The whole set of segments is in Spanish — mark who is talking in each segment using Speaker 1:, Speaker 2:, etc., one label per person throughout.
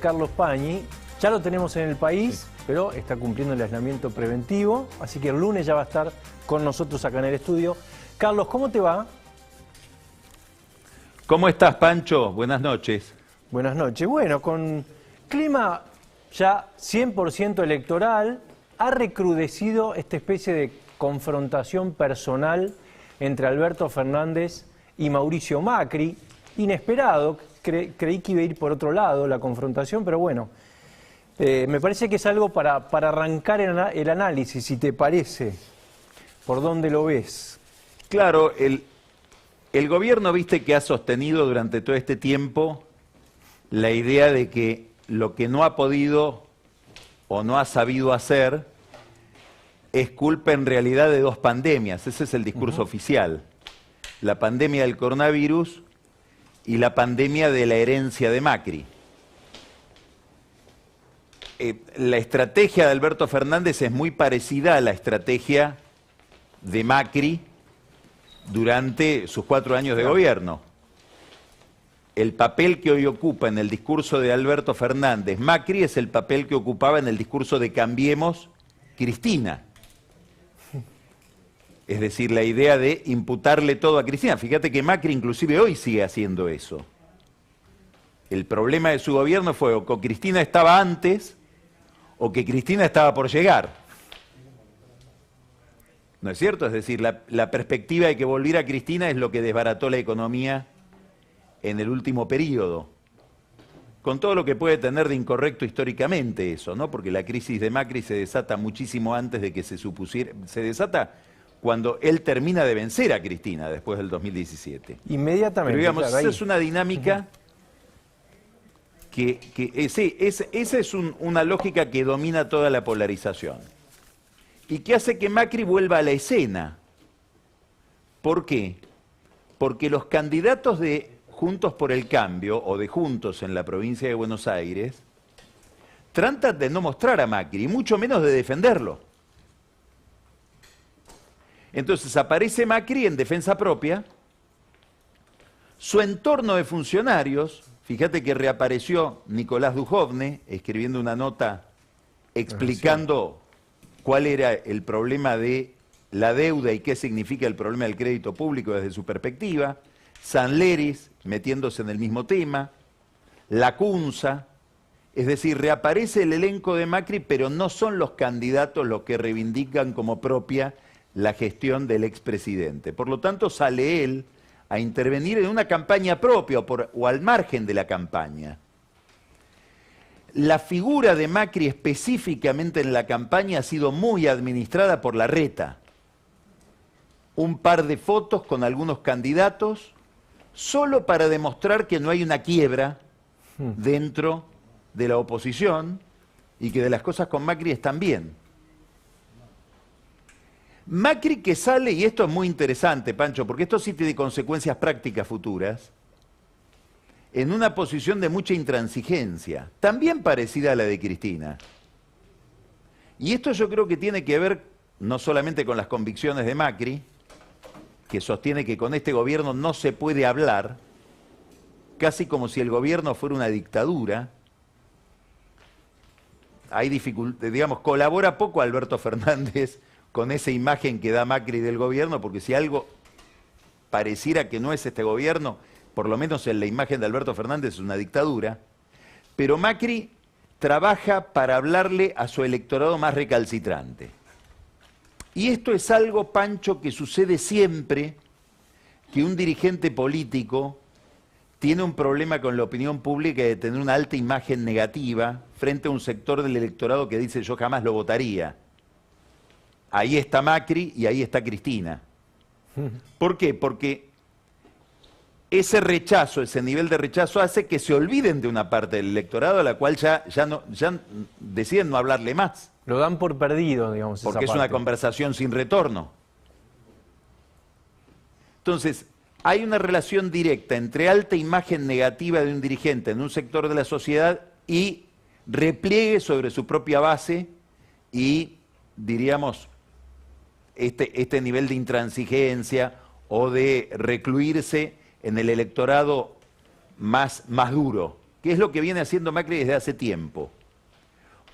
Speaker 1: Carlos Pañi. Ya lo tenemos en el país, pero está cumpliendo el aislamiento preventivo, así que el lunes ya va a estar con nosotros acá en el estudio. Carlos, ¿cómo te va?
Speaker 2: ¿Cómo estás, Pancho? Buenas noches.
Speaker 1: Buenas noches. Bueno, con clima ya 100% electoral, ha recrudecido esta especie de confrontación personal entre Alberto Fernández y Mauricio Macri. Inesperado, creí que iba a ir por otro lado la confrontación, pero bueno, me parece que es algo para arrancar el análisis, si te parece. ¿Por dónde lo ves?
Speaker 2: Claro, el gobierno, viste, que ha sostenido durante todo este tiempo la idea de que lo que no ha podido o no ha sabido hacer es culpa en realidad de dos pandemias. Ese es el discurso oficial. La pandemia del coronavirus y la pandemia de la herencia de Macri. La estrategia de Alberto Fernández es muy parecida a la estrategia de Macri durante sus 4 años de gobierno. El papel que hoy ocupa en el discurso de Alberto Fernández Macri es el papel que ocupaba en el discurso de Cambiemos Cristina. Es decir, la idea de imputarle todo a Cristina. Fíjate que Macri inclusive hoy sigue haciendo eso. El problema de su gobierno fue o que Cristina estaba antes o que Cristina estaba por llegar. ¿No es cierto? Es decir, la perspectiva de que volviera Cristina es lo que desbarató la economía en el último periodo. Con todo lo que puede tener de incorrecto históricamente eso, ¿no? Porque la crisis de Macri se desata muchísimo antes de que se supusiera. Se desata cuando él termina de vencer a Cristina después del 2017.
Speaker 1: Inmediatamente.
Speaker 2: Pero digamos,
Speaker 1: claro,
Speaker 2: esa es una dinámica esa es una lógica que domina toda la polarización y que hace que Macri vuelva a la escena. ¿Por qué? Porque los candidatos de Juntos por el Cambio o de Juntos en la provincia de Buenos Aires tratan de no mostrar a Macri, y mucho menos de defenderlo. Entonces aparece Macri en defensa propia, su entorno de funcionarios, fíjate que reapareció Nicolás Dujovne escribiendo una nota explicando cuál era el problema de la deuda y qué significa el problema del crédito público desde su perspectiva, Sanleris metiéndose en el mismo tema, Lacunza, es decir, reaparece el elenco de Macri, pero no son los candidatos los que reivindican como propia la gestión del expresidente. Por lo tanto, sale él a intervenir en una campaña propia o al margen de la campaña. La figura de Macri específicamente en la campaña ha sido muy administrada por Larreta. Un par de fotos con algunos candidatos, solo para demostrar que no hay una quiebra dentro de la oposición y que de las cosas con Macri están bien. Macri que sale, y esto es muy interesante, Pancho, porque esto sí tiene consecuencias prácticas futuras, en una posición de mucha intransigencia, también parecida a la de Cristina. Y esto yo creo que tiene que ver no solamente con las convicciones de Macri, que sostiene que con este gobierno no se puede hablar, casi como si el gobierno fuera una dictadura. Hay dificultades, digamos, colabora poco Alberto Fernández con esa imagen que da Macri del gobierno, porque si algo pareciera que no es este gobierno, por lo menos en la imagen de Alberto Fernández es una dictadura, pero Macri trabaja para hablarle a su electorado más recalcitrante. Y esto es algo, Pancho, que sucede siempre que un dirigente político tiene un problema con la opinión pública de tener una alta imagen negativa frente a un sector del electorado que dice yo jamás lo votaría. Ahí está Macri y ahí está Cristina. ¿Por qué? Porque ese rechazo, ese nivel de rechazo hace que se olviden de una parte del electorado a la cual ya deciden no hablarle más.
Speaker 1: Lo dan por perdido, digamos.
Speaker 2: Porque es una conversación sin retorno. Entonces, hay una relación directa entre alta imagen negativa de un dirigente en un sector de la sociedad y repliegue sobre su propia base y, diríamos, este nivel de intransigencia o de recluirse en el electorado más duro, que es lo que viene haciendo Macri desde hace tiempo,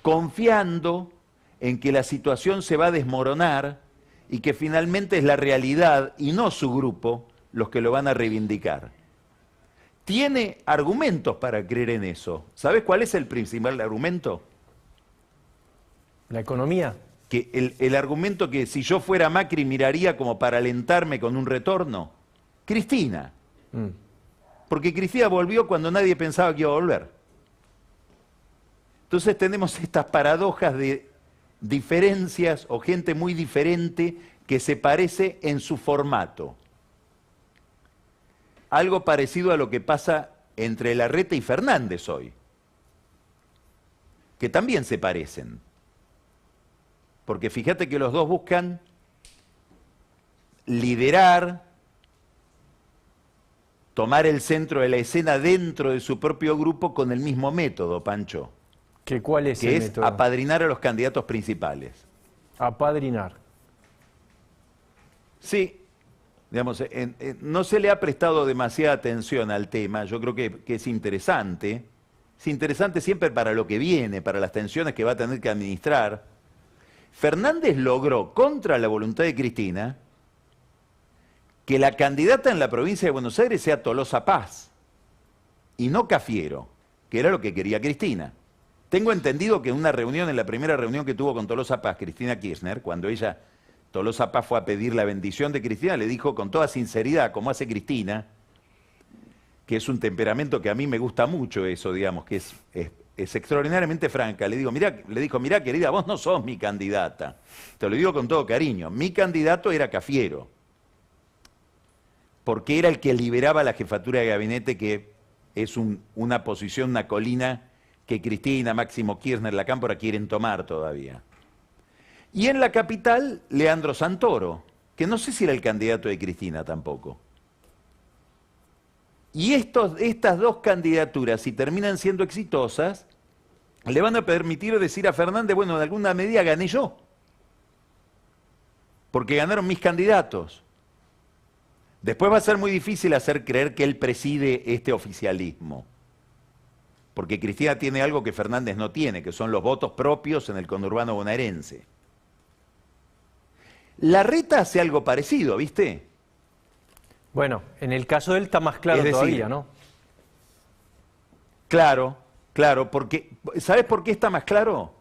Speaker 2: confiando en que la situación se va a desmoronar y que finalmente es la realidad y no su grupo los que lo van a reivindicar. Tiene argumentos para creer en eso. ¿Sabes cuál es el principal argumento?
Speaker 1: La economía.
Speaker 2: Que el argumento que si yo fuera Macri miraría como para alentarme con un retorno. Cristina. Porque Cristina volvió cuando nadie pensaba que iba a volver. Entonces tenemos estas paradojas de diferencias o gente muy diferente que se parece en su formato. Algo parecido a lo que pasa entre Larreta y Fernández hoy, que también se parecen. Porque fíjate que los dos buscan liderar, tomar el centro de la escena dentro de su propio grupo con el mismo método, Pancho.
Speaker 1: ¿Cuál es el método?
Speaker 2: Que es apadrinar a los candidatos principales.
Speaker 1: Apadrinar.
Speaker 2: Sí, digamos, no se le ha prestado demasiada atención al tema, yo creo que es interesante siempre para lo que viene, para las tensiones que va a tener que administrar. Fernández logró, contra la voluntad de Cristina, que la candidata en la provincia de Buenos Aires sea Tolosa Paz, y no Cafiero, que era lo que quería Cristina. Tengo entendido que en la primera reunión que tuvo con Tolosa Paz, Cristina Kirchner, cuando Tolosa Paz fue a pedir la bendición de Cristina, le dijo con toda sinceridad, como hace Cristina, que es un temperamento que a mí me gusta mucho eso, digamos, que es extraordinariamente franca. Le dijo, mirá querida, vos no sos mi candidata. Te lo digo con todo cariño. Mi candidato era Cafiero, porque era el que liberaba la jefatura de gabinete, que es una posición, una colina que Cristina, Máximo Kirchner, la Cámpora quieren tomar todavía. Y en la capital, Leandro Santoro, que no sé si era el candidato de Cristina tampoco. Y estas dos candidaturas, si terminan siendo exitosas, le van a permitir decir a Fernández, bueno, en alguna medida gané yo, porque ganaron mis candidatos. Después va a ser muy difícil hacer creer que él preside este oficialismo, porque Cristina tiene algo que Fernández no tiene, que son los votos propios en el conurbano bonaerense. Larreta hace algo parecido, ¿viste?
Speaker 1: Bueno, en el caso de él está más claro todavía, ¿no?
Speaker 2: Claro, porque ¿sabes por qué está más claro?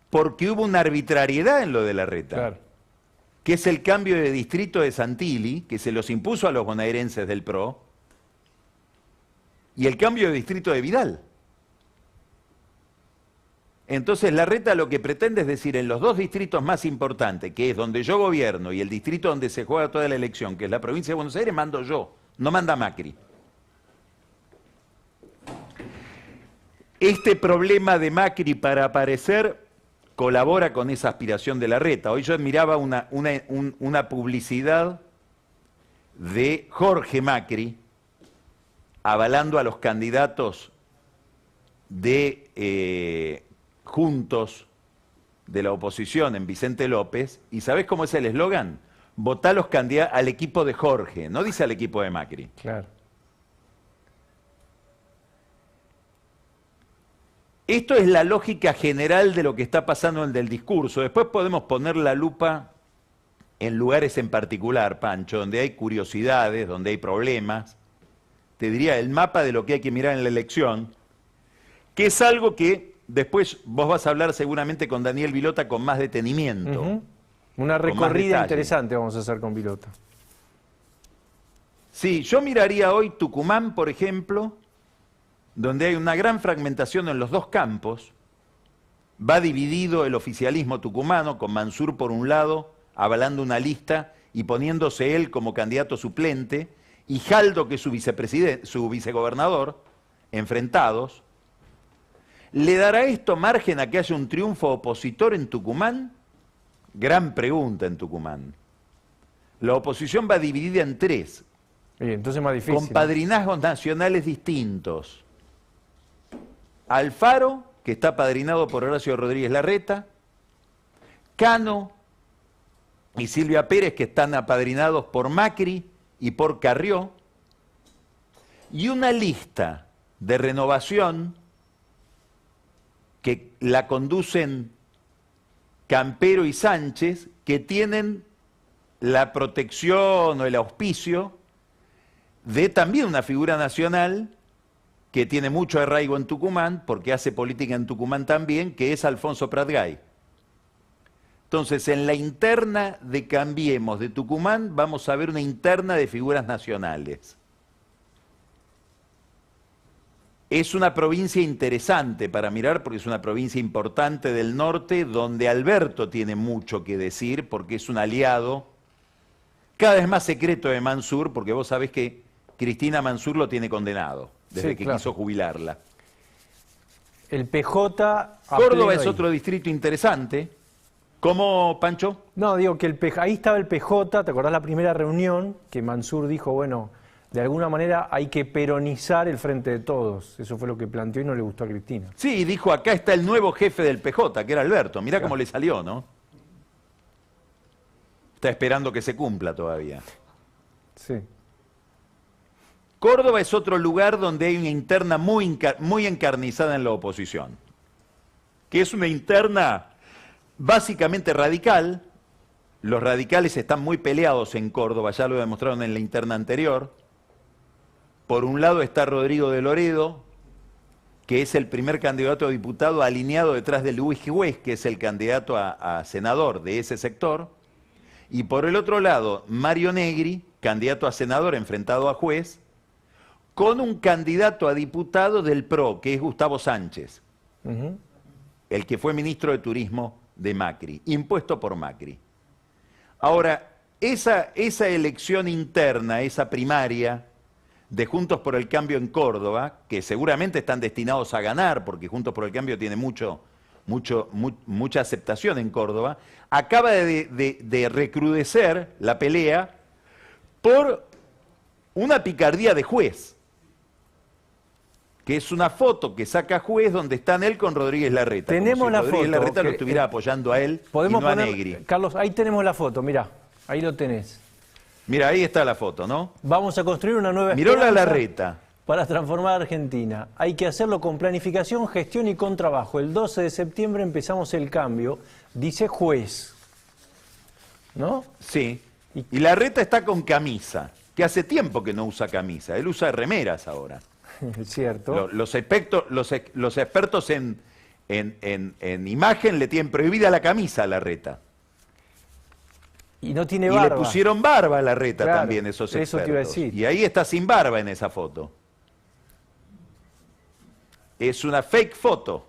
Speaker 2: Porque hubo una arbitrariedad en lo de Larreta.
Speaker 1: Claro.
Speaker 2: Que es el cambio de distrito de Santilli, que se los impuso a los bonaerenses del PRO, y el cambio de distrito de Vidal. Entonces Larreta lo que pretende es decir, en los dos distritos más importantes, que es donde yo gobierno y el distrito donde se juega toda la elección, que es la provincia de Buenos Aires, mando yo, no manda Macri. Este problema de Macri para aparecer colabora con esa aspiración de Larreta. Hoy yo miraba una publicidad de Jorge Macri avalando a los candidatos de Juntos de la oposición en Vicente López, y ¿sabés cómo es el eslogan? Votá al equipo de Jorge, no dice al equipo de Macri.
Speaker 1: Claro.
Speaker 2: Esto es la lógica general de lo que está pasando en el del discurso. Después podemos poner la lupa en lugares en particular, Pancho, donde hay curiosidades, donde hay problemas. Te diría el mapa de lo que hay que mirar en la elección, que es algo que después vos vas a hablar seguramente con Daniel Vilota con más detenimiento.
Speaker 1: Una recorrida interesante vamos a hacer con Vilota.
Speaker 2: Sí, yo miraría hoy Tucumán, por ejemplo, donde hay una gran fragmentación en los dos campos. Va dividido el oficialismo tucumano, con Mansur por un lado, avalando una lista y poniéndose él como candidato suplente, y Jaldo, que es su vicegobernador, enfrentados. ¿Le dará esto margen a que haya un triunfo opositor en Tucumán? Gran pregunta en Tucumán. La oposición va dividida en tres,
Speaker 1: entonces más difícil,
Speaker 2: con padrinazgos nacionales distintos. Alfaro, que está padrinado por Horacio Rodríguez Larreta, Cano y Silvia Pérez, que están apadrinados por Macri y por Carrió, y una lista de renovación que la conducen Campero y Sánchez, que tienen la protección o el auspicio de también una figura nacional que tiene mucho arraigo en Tucumán, porque hace política en Tucumán también, que es Alfonso Pratgay. Entonces, en la interna de Cambiemos de Tucumán vamos a ver una interna de figuras nacionales. Es una provincia interesante para mirar porque es una provincia importante del norte donde Alberto tiene mucho que decir porque es un aliado cada vez más secreto de Mansur, porque vos sabés que Cristina Mansur lo tiene condenado desde que quiso jubilarla.
Speaker 1: El PJ...
Speaker 2: Córdoba es otro distrito interesante. ¿Cómo, Pancho?
Speaker 1: No, digo que ahí estaba el PJ, ¿te acordás la primera reunión? Que Mansur dijo, bueno, de alguna manera hay que peronizar el Frente de Todos. Eso fue lo que planteó y no le gustó a Cristina.
Speaker 2: Sí, dijo, acá está el nuevo jefe del PJ, que era Alberto. Mirá cómo le salió, ¿no? Está esperando que se cumpla todavía.
Speaker 1: Sí.
Speaker 2: Córdoba es otro lugar donde hay una interna muy encarnizada en la oposición, que es una interna básicamente radical. Los radicales están muy peleados en Córdoba, ya lo demostraron en la interna anterior. Por un lado está Rodrigo de Loredo, que es el primer candidato a diputado alineado detrás de Luis Juez, que es el candidato a senador de ese sector. Y por el otro lado, Mario Negri, candidato a senador enfrentado a juez, con un candidato a diputado del PRO, que es Gustavo Sánchez, el que fue ministro de Turismo de Macri, impuesto por Macri. Ahora, esa elección interna, esa primaria de Juntos por el Cambio en Córdoba, que seguramente están destinados a ganar, porque Juntos por el Cambio tiene mucha aceptación en Córdoba, acaba de recrudecer la pelea por una picardía de Juez, que es una foto que saca Juez donde están él con Rodríguez Larreta.
Speaker 1: Tenemos
Speaker 2: como si
Speaker 1: la
Speaker 2: Rodríguez
Speaker 1: foto.
Speaker 2: Larreta lo estuviera apoyando a él y no a Negri.
Speaker 1: Carlos, ahí tenemos la foto, mirá, ahí lo tenés.
Speaker 2: Mira, ahí está la foto, ¿no?
Speaker 1: Vamos a construir una nueva
Speaker 2: Miró la
Speaker 1: esperanza
Speaker 2: Larreta.
Speaker 1: para transformar a Argentina. Hay que hacerlo con planificación, gestión y con trabajo. El 12 de septiembre empezamos el cambio, dice Juez. ¿No?
Speaker 2: Sí. Y Larreta está con camisa, que hace tiempo que no usa camisa. Él usa remeras ahora.
Speaker 1: Es cierto.
Speaker 2: Los expertos en imagen le tienen prohibida la camisa a Larreta.
Speaker 1: Y no tiene
Speaker 2: Y
Speaker 1: barba.
Speaker 2: le pusieron barba a Larreta
Speaker 1: Claro,
Speaker 2: también esos expertos.
Speaker 1: eso te iba a decir.
Speaker 2: Y ahí está sin barba en esa foto. Es una fake foto.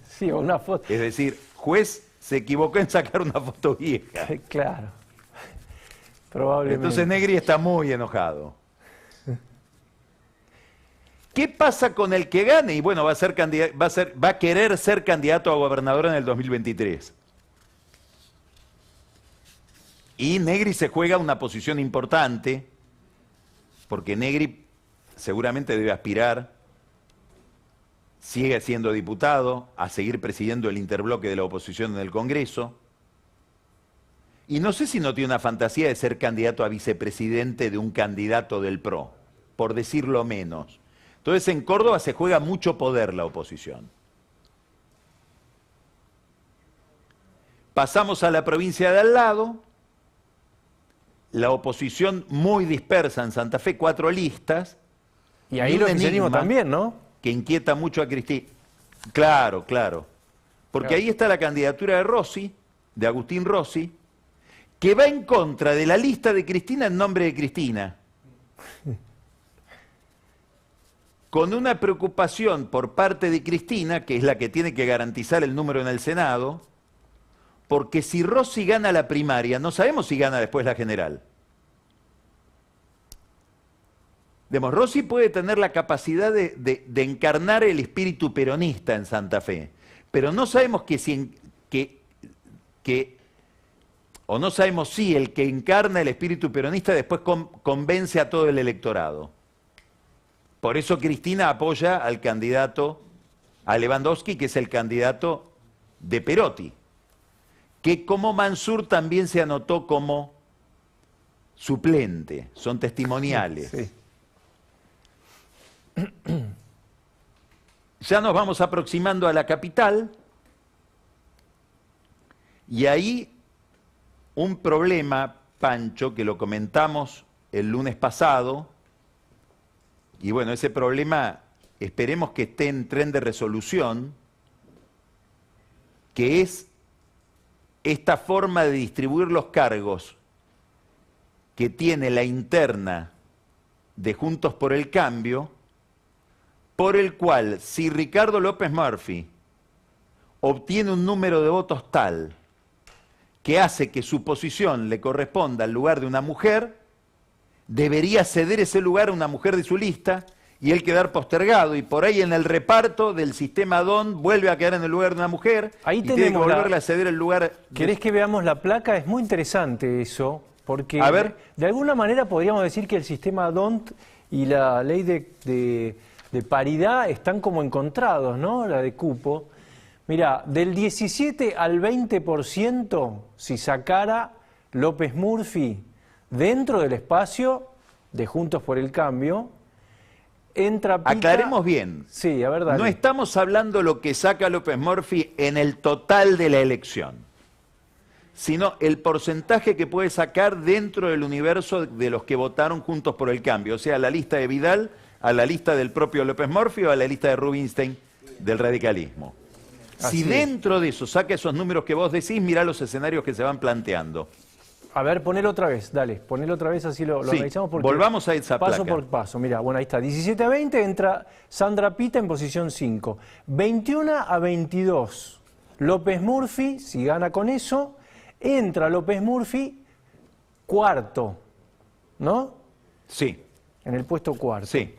Speaker 1: Sí, una foto.
Speaker 2: Es decir, Juez se equivocó en sacar una foto vieja.
Speaker 1: Claro. Probablemente.
Speaker 2: Entonces Negri está muy enojado. ¿Qué pasa con el que gane? Y bueno, va a querer ser candidato a gobernador en el 2023. Y Negri se juega una posición importante, porque Negri seguramente debe aspirar, sigue siendo diputado, a seguir presidiendo el interbloque de la oposición en el Congreso. Y no sé si no tiene una fantasía de ser candidato a vicepresidente de un candidato del PRO, por decirlo menos. Entonces en Córdoba se juega mucho poder la oposición. Pasamos a la provincia de al lado, la oposición muy dispersa en Santa Fe, 4 listas.
Speaker 1: Y ahí lo oficialismo también, ¿no?
Speaker 2: Que inquieta mucho a Cristina. Claro, claro. Porque ahí está la candidatura de Rossi, de Agustín Rossi, que va en contra de la lista de Cristina en nombre de Cristina. Con una preocupación por parte de Cristina, que es la que tiene que garantizar el número en el Senado, porque si Rossi gana la primaria, no sabemos si gana después la general. Rossi puede tener la capacidad de encarnar el espíritu peronista en Santa Fe, pero no sabemos o no sabemos si el que encarna el espíritu peronista después convence a todo el electorado. Por eso Cristina apoya al candidato, a Lewandowski, que es el candidato de Perotti, que como Mansur también se anotó como suplente, son testimoniales.
Speaker 1: Sí.
Speaker 2: Ya nos vamos aproximando a la capital y ahí un problema, Pancho, que lo comentamos el lunes pasado, y bueno, ese problema esperemos que esté en tren de resolución, que es esta forma de distribuir los cargos que tiene la interna de Juntos por el Cambio, por el cual si Ricardo López Murphy obtiene un número de votos tal que hace que su posición le corresponda al lugar de una mujer, debería ceder ese lugar a una mujer de su lista y él quedar postergado, y por ahí en el reparto del sistema DON vuelve a quedar en el lugar de una mujer.
Speaker 1: Ahí
Speaker 2: y tiene que volverle a ceder el lugar.
Speaker 1: ¿Querés que veamos la placa? Es muy interesante eso, porque
Speaker 2: A ver.
Speaker 1: de alguna manera podríamos decir que el sistema DONT y la ley de paridad están como encontrados, ¿no? La de cupo. Mirá, del 17 al 20%, si sacara López Murphy dentro del espacio de Juntos por el Cambio, entra Pita.
Speaker 2: Aclaremos bien.
Speaker 1: Sí, a ver, dale.
Speaker 2: No estamos hablando lo que saca López Murphy en el total de la elección, sino el porcentaje que puede sacar dentro del universo de los que votaron Juntos por el Cambio, o sea, a la lista de Vidal, a la lista del propio López Murphy o a la lista de Rubinstein del radicalismo.
Speaker 1: Así
Speaker 2: Si
Speaker 1: es.
Speaker 2: dentro de eso saca esos números que vos decís, mirá los escenarios que se van planteando.
Speaker 1: A ver, ponelo otra vez, dale, ponelo otra vez, así lo
Speaker 2: Sí,
Speaker 1: analizamos. Porque
Speaker 2: volvamos a esa
Speaker 1: paso
Speaker 2: placa.
Speaker 1: por paso, mira, bueno, ahí está, 17 a 20 entra Sandra Pita en posición 5, 21 a 22, López Murphy, si gana con eso, entra López Murphy cuarto, ¿no?
Speaker 2: Sí,
Speaker 1: En el puesto cuarto.
Speaker 2: sí.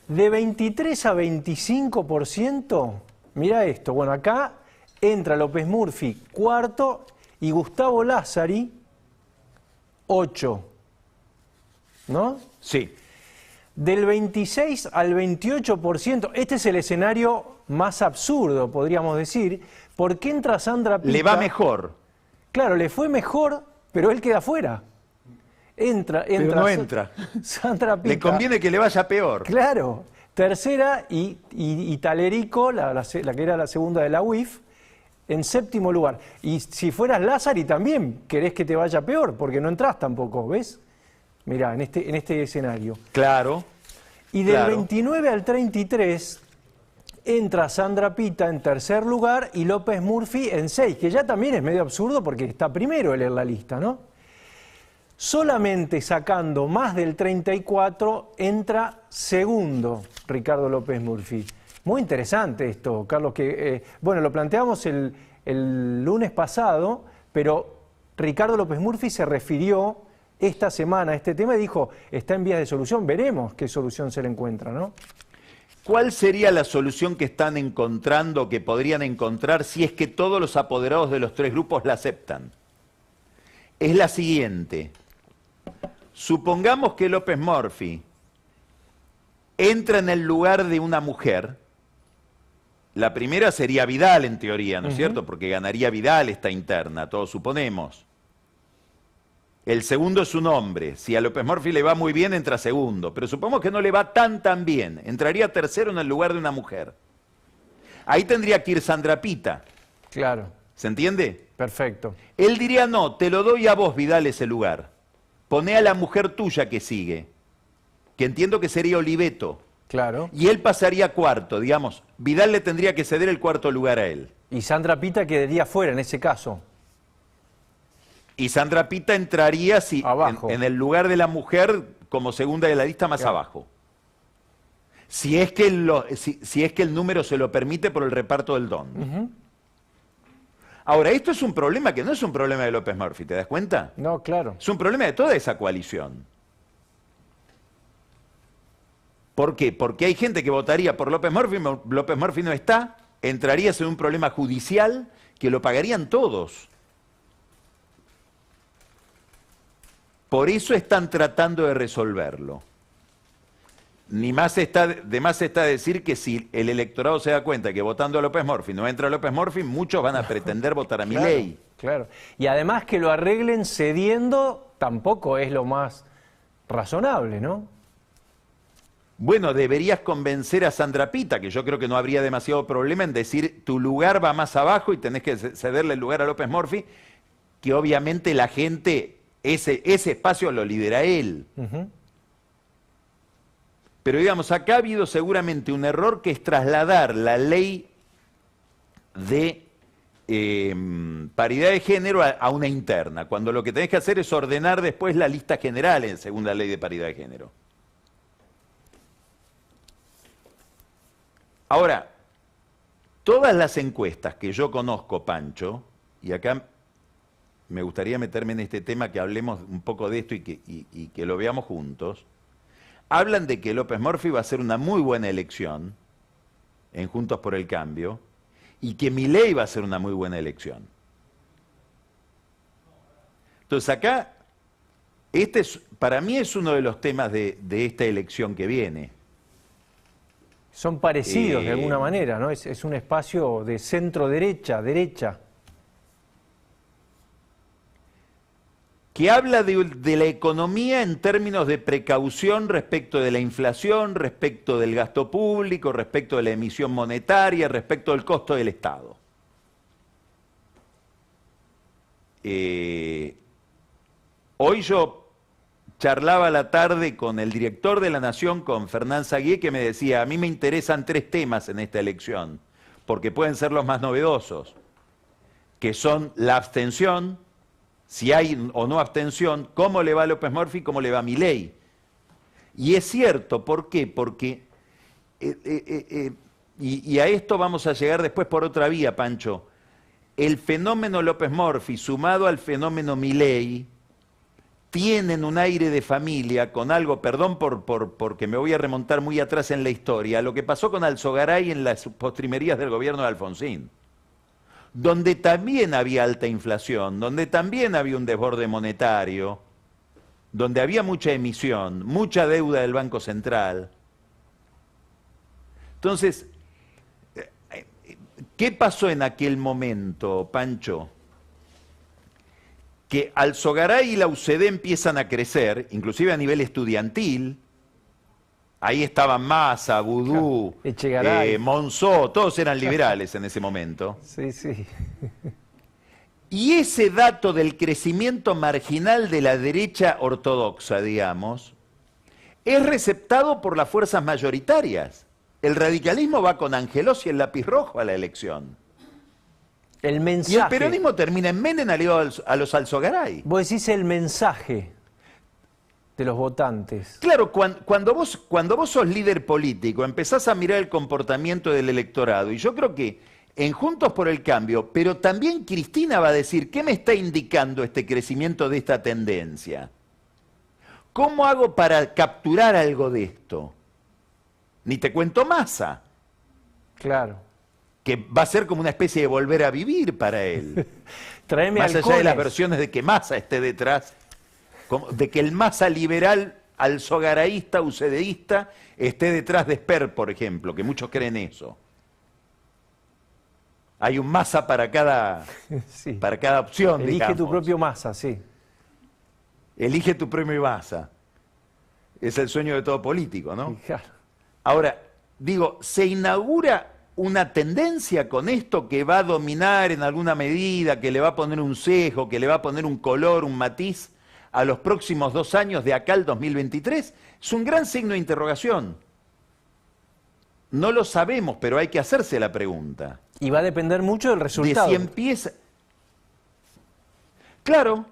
Speaker 1: De 23 a 25%, mira esto, bueno, acá entra López Murphy cuarto y Gustavo Lázari 8, ¿no?
Speaker 2: Sí.
Speaker 1: Del 26 al 28%, este es el escenario más absurdo, podríamos decir, porque entra Sandra Pita.
Speaker 2: Le va mejor.
Speaker 1: Claro, le fue mejor, pero él queda fuera. Entra,
Speaker 2: Pero no entra.
Speaker 1: Sandra Pita.
Speaker 2: Le conviene que le vaya peor.
Speaker 1: Claro, tercera y Talerico, la que era la segunda de la UIF, en séptimo lugar. Y si fueras Lázari también querés que te vaya peor, porque no entrás tampoco, ¿ves? Mirá, en este escenario.
Speaker 2: Claro.
Speaker 1: Y del
Speaker 2: Claro.
Speaker 1: 29 al 33 entra Sandra Pita en tercer lugar y López Murphy en 6, que ya también es medio absurdo porque está primero él en la lista, ¿no? Solamente sacando más del 34 entra segundo Ricardo López Murphy. Muy interesante esto, Carlos, que bueno, lo planteamos el lunes pasado, pero Ricardo López Murphy se refirió esta semana a este tema y dijo, está en vías de solución, veremos qué solución se le encuentra, ¿no?
Speaker 2: ¿Cuál sería la solución que están encontrando, que podrían encontrar, si es que todos los apoderados de los tres grupos la aceptan? Es la siguiente. Supongamos que López Murphy entra en el lugar de una mujer. La primera sería Vidal, en teoría, ¿no es cierto? Porque ganaría Vidal esta interna, todos suponemos. El segundo es un hombre. Si a López Murphy le va muy bien, entra segundo. Pero supongamos que no le va tan bien. Entraría tercero en el lugar de una mujer. Ahí tendría que ir Sandra Pita.
Speaker 1: Claro,
Speaker 2: ¿Se entiende?
Speaker 1: perfecto.
Speaker 2: Él diría, no, te lo doy a vos, Vidal, ese lugar. Poné a la mujer tuya que sigue, que entiendo que sería Oliveto.
Speaker 1: Claro.
Speaker 2: Y él pasaría cuarto, digamos. Vidal le tendría que ceder el cuarto lugar a él.
Speaker 1: Y Sandra Pita quedaría fuera en ese caso.
Speaker 2: Y Sandra Pita entraría
Speaker 1: Abajo.
Speaker 2: en el lugar de la mujer como segunda de la lista más
Speaker 1: Claro.
Speaker 2: abajo. Si es que el número se lo permite por el reparto del don. Ahora, esto es un problema que no es un problema de López Murphy, ¿te das cuenta?
Speaker 1: No, claro.
Speaker 2: Es un problema de toda esa coalición. ¿Por qué? Porque hay gente que votaría por López Murphy no está, entrarías en un problema judicial que lo pagarían todos. Por eso están tratando de resolverlo. De más está decir que si el electorado se da cuenta que votando a López Murphy no entra López Murphy, muchos van a pretender votar a Milei.
Speaker 1: Claro. Y además que lo arreglen cediendo tampoco es lo más razonable, ¿no?
Speaker 2: Bueno, deberías convencer a Sandra Pita, que yo creo que no habría demasiado problema en decir tu lugar va más abajo y tenés que cederle el lugar a López Murphy, que obviamente la gente, ese espacio lo lidera él. Pero digamos, acá ha habido seguramente un error que es trasladar la ley de paridad de género a una interna, cuando lo que tenés que hacer es ordenar después la lista general según la ley de paridad de género. Ahora, todas las encuestas que yo conozco, Pancho, y acá me gustaría meterme en este tema, que hablemos un poco de esto y que lo veamos juntos, hablan de que López Murphy va a ser una muy buena elección en Juntos por el Cambio y que Milei va a ser una muy buena elección. Entonces acá, para mí es uno de los temas de esta elección que viene.
Speaker 1: Son parecidos de alguna manera, ¿no? Es un espacio de centro-derecha, derecha.
Speaker 2: Que habla de la economía en términos de precaución respecto de la inflación, respecto del gasto público, respecto de la emisión monetaria, respecto del costo del Estado. Hoy yo charlaba a la tarde con el director de La Nación, con Fernán Saguié, que me decía, a mí me interesan 3 temas en esta elección, porque pueden ser los más novedosos, que son la abstención, si hay o no abstención, cómo le va a López Murphy, cómo le va a Milei. Y es cierto, ¿por qué? Porque, y a esto vamos a llegar después por otra vía, Pancho, el fenómeno López Murphy sumado al fenómeno Milei tienen un aire de familia con algo, perdón porque me voy a remontar muy atrás en la historia, lo que pasó con Alzogaray en las postrimerías del gobierno de Alfonsín, donde también había alta inflación, donde también había un desborde monetario, donde había mucha emisión, mucha deuda del Banco Central. Entonces, ¿qué pasó en aquel momento, Pancho? Que Alzogaray y la UCD empiezan a crecer, inclusive a nivel estudiantil. Ahí estaban Massa, Boudou, Monzó, todos eran liberales en ese momento.
Speaker 1: Sí, sí.
Speaker 2: Y ese dato del crecimiento marginal de la derecha ortodoxa, digamos, es receptado por las fuerzas mayoritarias. El radicalismo va con Angelos y el lápiz rojo a la elección.
Speaker 1: El mensaje.
Speaker 2: Y el peronismo termina en Menem aliado a los Alzogaray.
Speaker 1: Vos decís el mensaje de los votantes.
Speaker 2: Claro, cuando vos sos líder político, empezás a mirar el comportamiento del electorado, y yo creo que en Juntos por el Cambio, pero también Cristina va a decir, ¿qué me está indicando este crecimiento de esta tendencia? ¿Cómo hago para capturar algo de esto? Ni te cuento Massa.
Speaker 1: Claro.
Speaker 2: Que va a ser como una especie de volver a vivir para él.
Speaker 1: Tráeme
Speaker 2: más
Speaker 1: halcones.
Speaker 2: allá de las versiones de que Massa esté detrás, de que el Massa liberal, alzogaraísta, ucedeísta, esté detrás de Esper, por ejemplo, que muchos creen eso. Hay un Massa para cada,
Speaker 1: sí.
Speaker 2: para cada opción,
Speaker 1: Elige
Speaker 2: digamos.
Speaker 1: tu propio Massa, sí.
Speaker 2: Elige tu propio Massa. Es el sueño de todo político, ¿no?
Speaker 1: Claro.
Speaker 2: Ahora, digo, se inaugura una tendencia con esto que va a dominar en alguna medida, que le va a poner un sesgo, que le va a poner un color, un matiz a los próximos 2 años de acá al 2023, es un gran signo de interrogación. No lo sabemos, pero hay que hacerse la pregunta.
Speaker 1: Y va a depender mucho del resultado.
Speaker 2: De si empieza... Claro,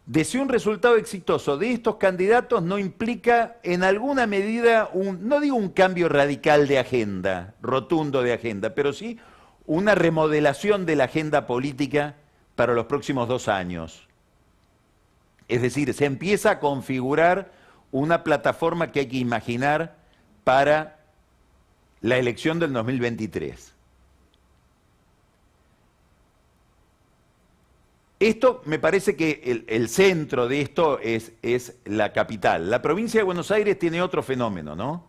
Speaker 2: de si un resultado exitoso de estos candidatos no implica en alguna medida, no digo un cambio radical de agenda, rotundo de agenda, pero sí una remodelación de la agenda política para los próximos 2 años. Es decir, se empieza a configurar una plataforma que hay que imaginar para la elección del 2023. Esto me parece que el centro de esto es la capital. La provincia de Buenos Aires tiene otro fenómeno, ¿no?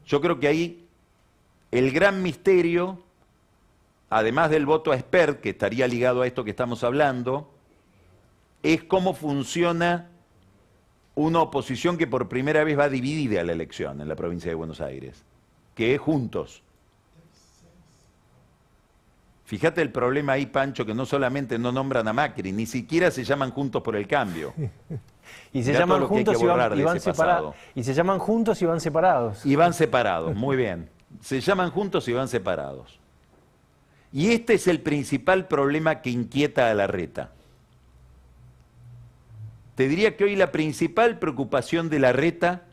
Speaker 2: Yo creo que ahí el gran misterio, además del voto a Espert, que estaría ligado a esto que estamos hablando, es cómo funciona una oposición que por primera vez va dividida a la elección en la provincia de Buenos Aires, que es Juntos. Fíjate el problema ahí, Pancho, que no solamente no nombran a Macri, ni siquiera se llaman Juntos por el Cambio.
Speaker 1: Y se llaman juntos y van separados. Y se llaman juntos y van separados.
Speaker 2: Y van separados, muy bien. Se llaman juntos y van separados. Y este es el principal problema que inquieta a Larreta. Te diría que hoy la principal preocupación de Larreta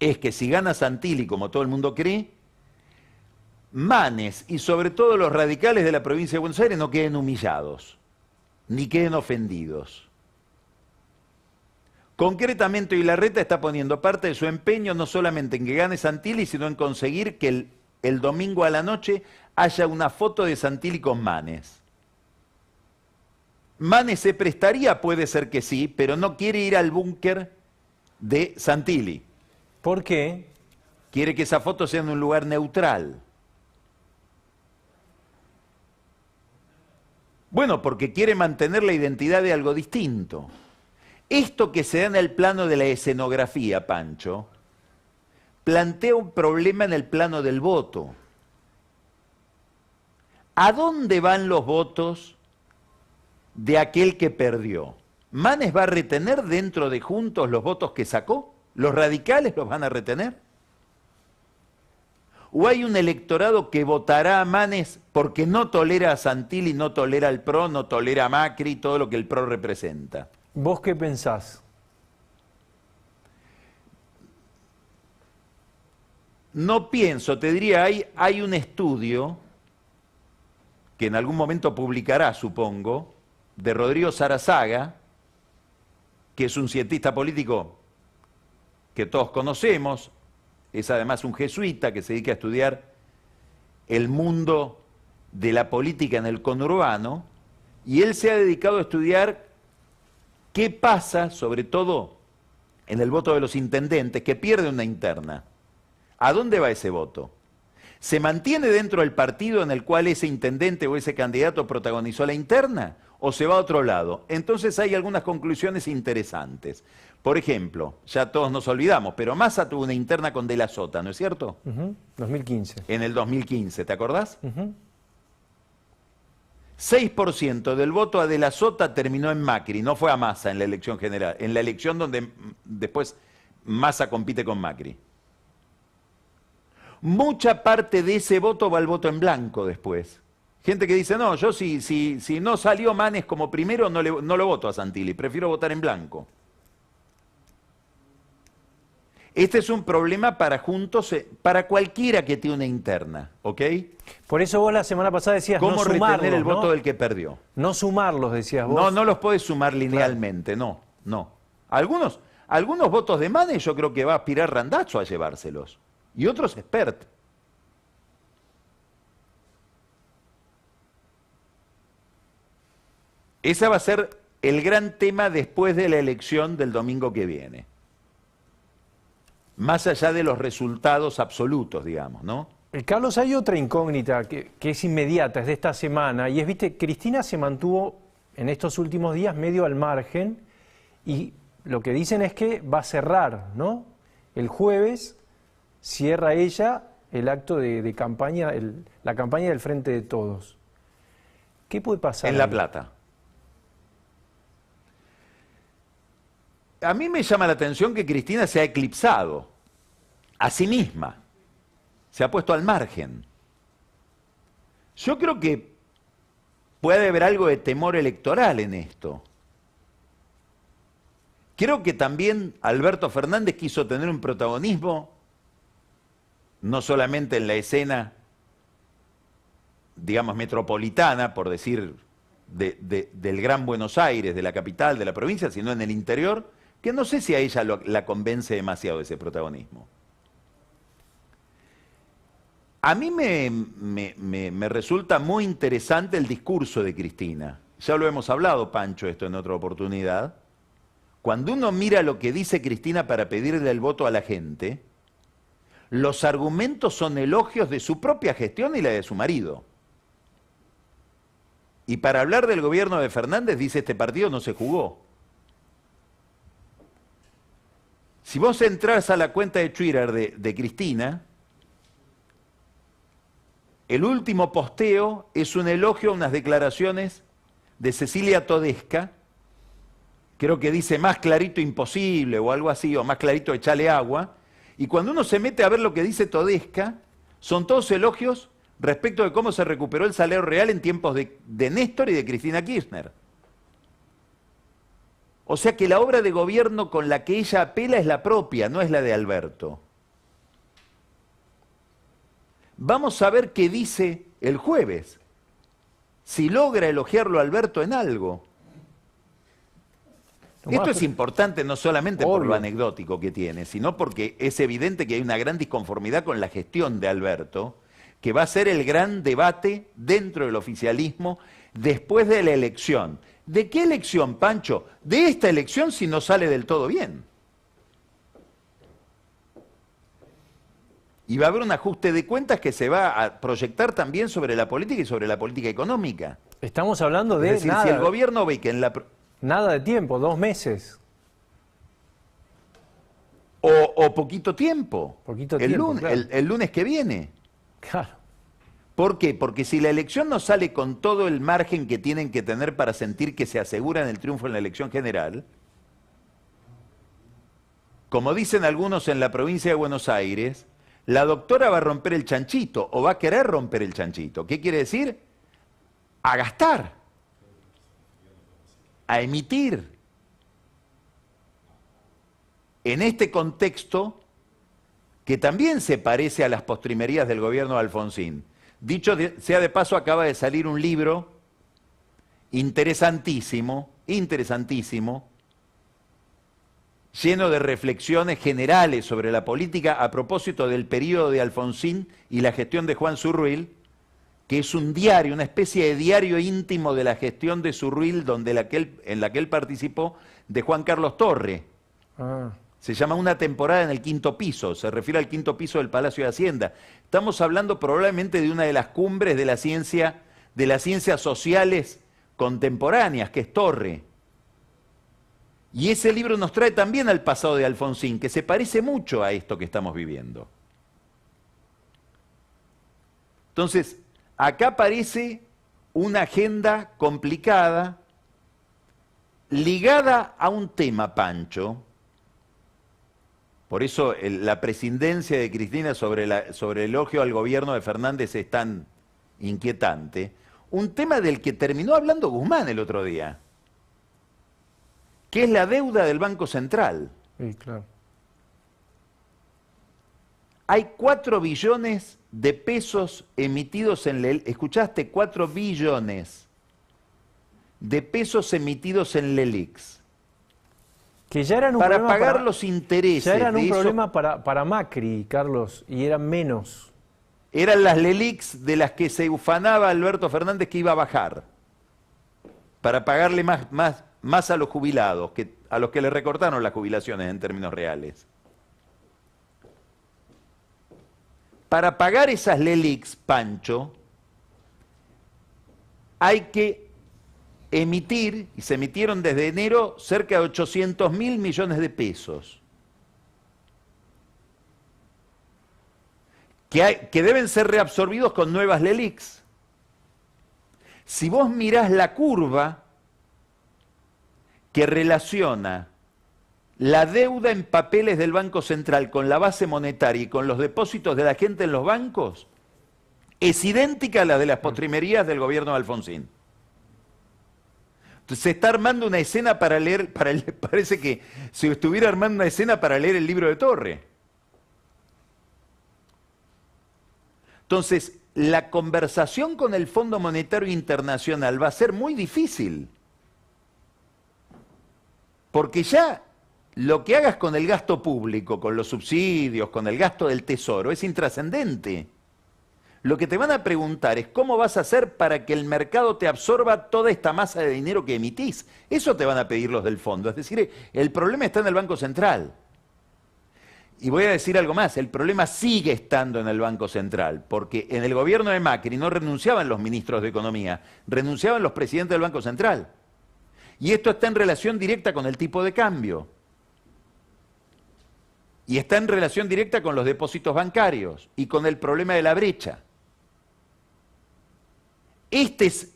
Speaker 2: es que si gana Santilli, como todo el mundo cree, Manes y sobre todo los radicales de la provincia de Buenos Aires no queden humillados, ni queden ofendidos. Concretamente hoy Larreta está poniendo parte de su empeño no solamente en que gane Santilli, sino en conseguir que el domingo a la noche haya una foto de Santilli con Manes. Manes se prestaría, puede ser que sí, pero no quiere ir al búnker de Santilli.
Speaker 1: ¿Por qué?
Speaker 2: Quiere que esa foto sea en un lugar neutral. Bueno, porque quiere mantener la identidad de algo distinto. Esto que se da en el plano de la escenografía, Pancho, plantea un problema en el plano del voto. ¿A dónde van los votos de aquel que perdió? ¿Manes va a retener dentro de Juntos los votos que sacó? ¿Los radicales los van a retener? ¿O hay un electorado que votará a Manes porque no tolera a Santilli, no tolera al PRO, no tolera a Macri, todo lo que el PRO representa?
Speaker 1: ¿Vos qué pensás?
Speaker 2: No pienso, te diría, hay un estudio que en algún momento publicará, supongo, de Rodrigo Sarazaga, que es un cientista político que todos conocemos, es además un jesuita que se dedica a estudiar el mundo de la política en el conurbano, y él se ha dedicado a estudiar qué pasa, sobre todo en el voto de los intendentes, que pierden una interna. ¿A dónde va ese voto? ¿Se mantiene dentro del partido en el cual ese intendente o ese candidato protagonizó la interna? ¿O se va a otro lado? Entonces hay algunas conclusiones interesantes. Por ejemplo, ya todos nos olvidamos, pero Massa tuvo una interna con De la Sota, ¿no es cierto?
Speaker 1: 2015.
Speaker 2: En el 2015, ¿te acordás? 6% del voto a De la Sota terminó en Macri, no fue a Massa en la elección general, en la elección donde después Massa compite con Macri. Mucha parte de ese voto va al voto en blanco después. Gente que dice, no, yo si no salió Manes como primero, no lo voto a Santilli, prefiero votar en blanco. Este es un problema para Juntos, para cualquiera que tiene una interna, ¿ok?
Speaker 1: Por eso vos la semana pasada decías
Speaker 2: ¿Cómo
Speaker 1: no sumarlos,
Speaker 2: retener el voto
Speaker 1: ¿no?
Speaker 2: del que perdió?
Speaker 1: No sumarlos, decías vos.
Speaker 2: No los podés sumar linealmente, claro. No. Algunos votos de Manes yo creo que va a aspirar Randazzo a llevárselos. Y otros Espert. Ese va a ser el gran tema después de la elección del domingo que viene. Más allá de los resultados absolutos, digamos, ¿no?
Speaker 1: Carlos, hay otra incógnita que es inmediata, es de esta semana, y es, viste, Cristina se mantuvo en estos últimos días medio al margen, y lo que dicen es que va a cerrar, ¿no? El jueves cierra ella el acto de campaña, la campaña del Frente de Todos. ¿Qué puede pasar?
Speaker 2: En La Plata. A mí me llama la atención que Cristina se ha eclipsado a sí misma. Se ha puesto al margen. Yo creo que puede haber algo de temor electoral en esto. Creo que también Alberto Fernández quiso tener un protagonismo, no solamente en la escena, digamos, metropolitana, por decir, del Gran Buenos Aires, de la capital, de la provincia, sino en el interior, que no sé si a ella la convence demasiado ese protagonismo. A mí me resulta muy interesante el discurso de Cristina. Ya lo hemos hablado, Pancho, esto en otra oportunidad. Cuando uno mira lo que dice Cristina para pedirle el voto a la gente, los argumentos son elogios de su propia gestión y la de su marido. Y para hablar del gobierno de Fernández, dice, este partido no se jugó. Si vos entrás a la cuenta de Twitter de Cristina, el último posteo es un elogio a unas declaraciones de Cecilia Todesca, creo que dice más clarito imposible o algo así, o más clarito echale agua, y cuando uno se mete a ver lo que dice Todesca, son todos elogios respecto de cómo se recuperó el salario real en tiempos de Néstor y de Cristina Kirchner. O sea que la obra de gobierno con la que ella apela es la propia, no es la de Alberto. Vamos a ver qué dice el jueves, si logra elogiarlo a Alberto en algo. Esto es importante no solamente por lo anecdótico que tiene, sino porque es evidente que hay una gran disconformidad con la gestión de Alberto, que va a ser el gran debate dentro del oficialismo después de la elección. ¿De qué elección, Pancho? De esta elección si no sale del todo bien. Y va a haber un ajuste de cuentas que se va a proyectar también sobre la política y sobre la política económica.
Speaker 1: Estamos hablando de
Speaker 2: es decir,
Speaker 1: nada,
Speaker 2: si el gobierno ve que en la...
Speaker 1: nada de tiempo, 2 meses.
Speaker 2: O poquito tiempo.
Speaker 1: Poquito
Speaker 2: el
Speaker 1: tiempo,
Speaker 2: lunes,
Speaker 1: claro.
Speaker 2: el lunes que viene.
Speaker 1: Claro.
Speaker 2: ¿Por qué? Porque si la elección no sale con todo el margen que tienen que tener para sentir que se aseguran el triunfo en la elección general, como dicen algunos en la provincia de Buenos Aires, la doctora va a romper el chanchito o va a querer romper el chanchito. ¿Qué quiere decir? A gastar, a emitir. En este contexto, que también se parece a las postrimerías del gobierno de Alfonsín. Dicho sea de paso, acaba de salir un libro interesantísimo, lleno de reflexiones generales sobre la política a propósito del periodo de Alfonsín y la gestión de Juan Zurruil, que es un diario, una especie de diario íntimo de la gestión de Zurruil en la que él participó, de Juan Carlos Torre. Se llama Una temporada en el quinto piso, se refiere al quinto piso del Palacio de Hacienda. Estamos hablando probablemente de una de las cumbres de las ciencias sociales contemporáneas, que es Torre. Y ese libro nos trae también al pasado de Alfonsín, que se parece mucho a esto que estamos viviendo. Entonces, acá aparece una agenda complicada, ligada a un tema, Pancho. Por eso la presidencia de Cristina sobre el elogio al gobierno de Fernández es tan inquietante. Un tema del que terminó hablando Guzmán el otro día, que es la deuda del Banco Central.
Speaker 1: Sí, claro.
Speaker 2: Hay 4 billones de pesos emitidos en ¿escuchaste? 4 billones de pesos emitidos en LELIX.
Speaker 1: Que ya eran un
Speaker 2: para
Speaker 1: problema
Speaker 2: pagar los intereses.
Speaker 1: Ya eran
Speaker 2: de
Speaker 1: un
Speaker 2: eso,
Speaker 1: problema para Macri, Carlos, y eran menos.
Speaker 2: Eran las LELIX de las que se ufanaba Alberto Fernández que iba a bajar, para pagarle más a los jubilados, a los que le recortaron las jubilaciones en términos reales. Para pagar esas LELIX, Pancho, hay que emitir, y se emitieron desde enero, cerca de 800.000 millones de pesos. Que deben ser reabsorbidos con nuevas LELIX. Si vos mirás la curva que relaciona la deuda en papeles del Banco Central con la base monetaria y con los depósitos de la gente en los bancos, es idéntica a la de las postrimerías del gobierno de Alfonsín. Entonces, se está armando una escena para leer, parece que se estuviera armando una escena para leer el libro de Torre. Entonces, la conversación con el Fondo Monetario Internacional va a ser muy difícil. Porque ya lo que hagas con el gasto público, con los subsidios, con el gasto del tesoro, es intrascendente. Lo que te van a preguntar es cómo vas a hacer para que el mercado te absorba toda esta masa de dinero que emitís. Eso te van a pedir los del fondo. Es decir, el problema está en el Banco Central. Y voy a decir algo más, el problema sigue estando en el Banco Central, porque en el gobierno de Macri no renunciaban los ministros de Economía, renunciaban los presidentes del Banco Central. Y esto está en relación directa con el tipo de cambio. Y está en relación directa con los depósitos bancarios y con el problema de la brecha. Este es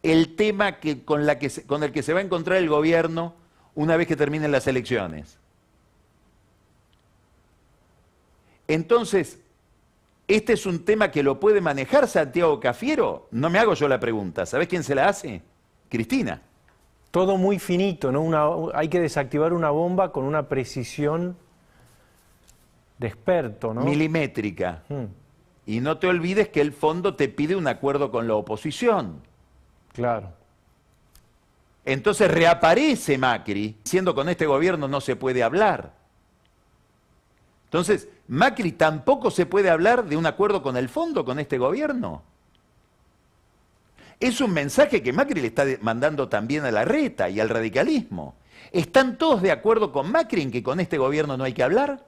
Speaker 2: el tema con el que se va a encontrar el gobierno una vez que terminen las elecciones. Entonces, ¿este es un tema que lo puede manejar Santiago Cafiero? No me hago yo la pregunta. ¿Sabés quién se la hace? Cristina.
Speaker 1: Todo muy finito, ¿no? Hay que desactivar una bomba con una precisión de experto, ¿no?
Speaker 2: Milimétrica. Y no te olvides que el fondo te pide un acuerdo con la oposición.
Speaker 1: Claro.
Speaker 2: Entonces reaparece Macri, diciendo con este gobierno no se puede hablar. Entonces, Macri tampoco se puede hablar de un acuerdo con el fondo, con este gobierno. Es un mensaje que Macri le está mandando también a Larreta y al radicalismo. ¿Están todos de acuerdo con Macri en que con este gobierno no hay que hablar?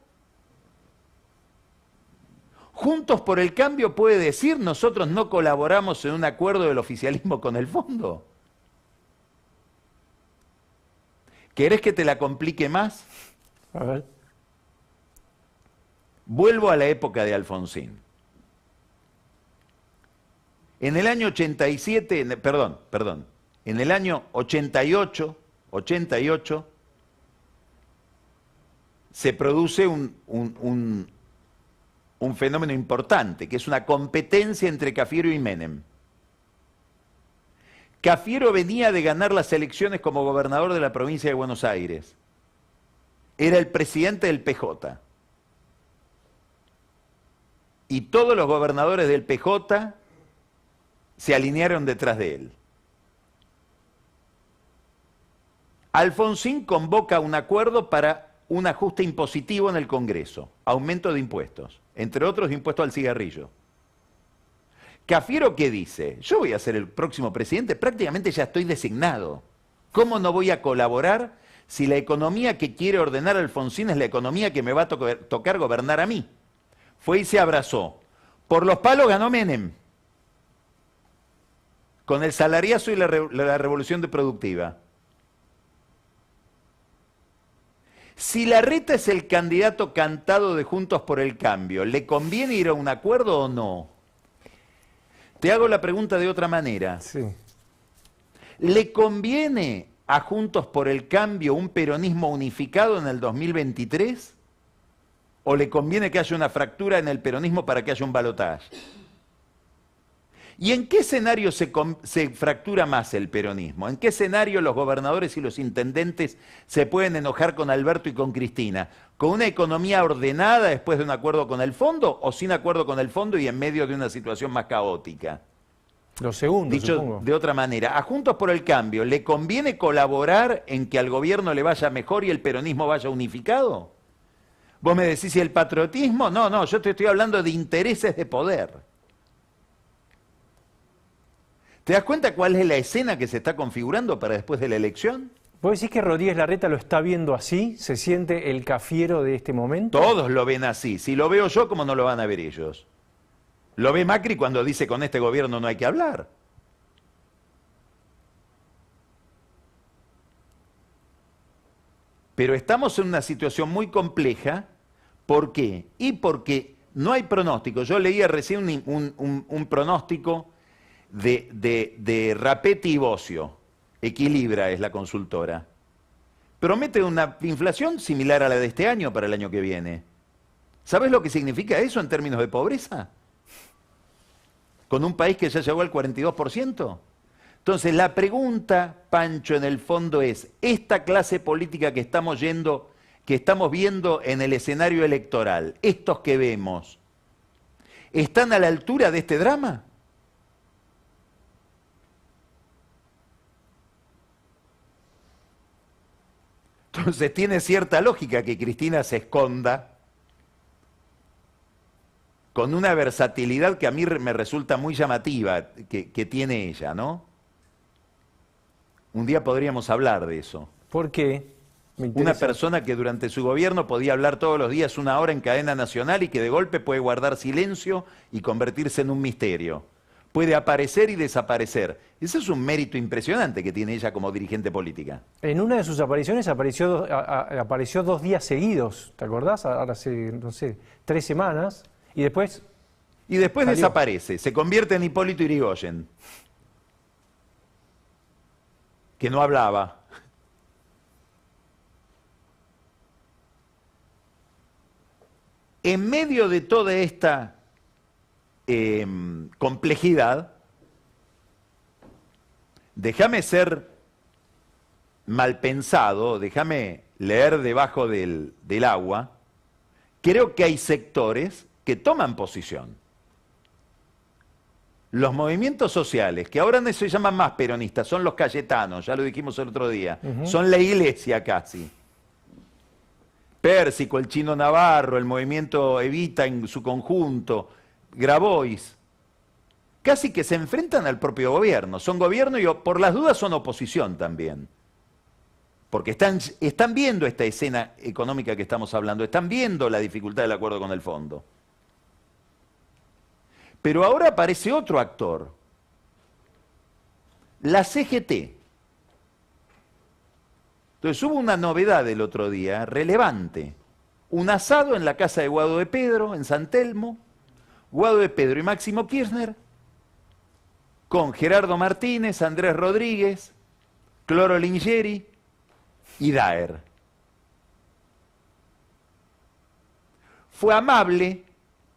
Speaker 2: Juntos por el Cambio puede decir, nosotros no colaboramos en un acuerdo del oficialismo con el fondo. ¿Querés que te la complique más?
Speaker 1: A ver.
Speaker 2: Vuelvo a la época de Alfonsín. En el año 87, en el año 88, se produce un fenómeno importante, que es una competencia entre Cafiero y Menem. Cafiero venía de ganar las elecciones como gobernador de la provincia de Buenos Aires. Era el presidente del PJ. Y todos los gobernadores del PJ se alinearon detrás de él. Alfonsín convoca un acuerdo para un ajuste impositivo en el Congreso, aumento de impuestos, entre otros impuestos al cigarrillo. Cafiero, ¿qué dice? Yo voy a ser el próximo presidente, prácticamente ya estoy designado. ¿Cómo no voy a colaborar si la economía que quiere ordenar Alfonsín es la economía que me va a tocar gobernar a mí? Fue y se abrazó. Por los palos ganó Menem, con el salariazo y la revolución productiva. Si Larreta es el candidato cantado de Juntos por el Cambio, ¿le conviene ir a un acuerdo o no? Te hago la pregunta de otra manera.
Speaker 1: Sí.
Speaker 2: ¿Le conviene a Juntos por el Cambio un peronismo unificado en el 2023? ¿O le conviene que haya una fractura en el peronismo para que haya un balotaje? ¿Y en qué escenario se fractura más el peronismo? ¿En qué escenario los gobernadores y los intendentes se pueden enojar con Alberto y con Cristina? ¿Con una economía ordenada después de un acuerdo con el fondo o sin acuerdo con el fondo y en medio de una situación más caótica?
Speaker 1: Lo segundo,
Speaker 2: Dicho
Speaker 1: supongo.
Speaker 2: de otra manera, a Juntos por el Cambio, ¿le conviene colaborar en que al gobierno le vaya mejor y el peronismo vaya unificado? Vos me decís, ¿y el patriotismo? No, yo te estoy hablando de intereses de poder. ¿Te das cuenta cuál es la escena que se está configurando para después de la elección?
Speaker 1: ¿Vos decís que Rodríguez Larreta lo está viendo así? ¿Se siente el Cafiero de este momento?
Speaker 2: Todos lo ven así. Si lo veo yo, ¿cómo no lo van a ver ellos? Lo ve Macri cuando dice con este gobierno no hay que hablar. Pero estamos en una situación muy compleja. ¿Por qué? Y porque no hay pronóstico. Yo leía recién un pronóstico de Rapetti y Bocio. Equilibra es la consultora. Promete una inflación similar a la de este año para el año que viene. ¿Sabes lo que significa eso en términos de pobreza? Con un país que ya llegó al 42%. Entonces la pregunta, Pancho, en el fondo es, ¿esta clase política que estamos viendo en el escenario electoral, estos que vemos, están a la altura de este drama? Entonces tiene cierta lógica que Cristina se esconda con una versatilidad que a mí me resulta muy llamativa que tiene ella, ¿no? Un día podríamos hablar de eso.
Speaker 1: ¿Por qué?
Speaker 2: Una persona que durante su gobierno podía hablar todos los días 1 hora en cadena nacional y que de golpe puede guardar silencio y convertirse en un misterio. puede aparecer y desaparecer. Ese es un mérito impresionante que tiene ella como dirigente política.
Speaker 1: En una de sus apariciones apareció 2 días seguidos, ¿te acordás? Ahora hace, no sé, 3 semanas, y después...
Speaker 2: Y después
Speaker 1: salió.
Speaker 2: desaparece, se convierte en Hipólito Yrigoyen, que no hablaba. En medio de toda esta complejidad, déjame ser mal pensado, déjame leer debajo del agua, creo que hay sectores que toman posición. Los movimientos sociales, que ahora no se llaman más peronistas, son los cayetanos, ya lo dijimos el otro día, son la iglesia casi. Pérsico, el Chino Navarro, el movimiento Evita en su conjunto, Grabois, casi que se enfrentan al propio gobierno. Son gobierno y por las dudas son oposición también. Porque están viendo esta escena económica que estamos hablando, están viendo la dificultad del acuerdo con el fondo. Pero ahora aparece otro actor, la CGT. Entonces hubo una novedad el otro día, relevante. Un asado en la casa de Guado de Pedro, en San Telmo, Guado de Pedro y Máximo Kirchner, con Gerardo Martínez, Andrés Rodríguez, Cloro Lingeri y Daer. Fue amable.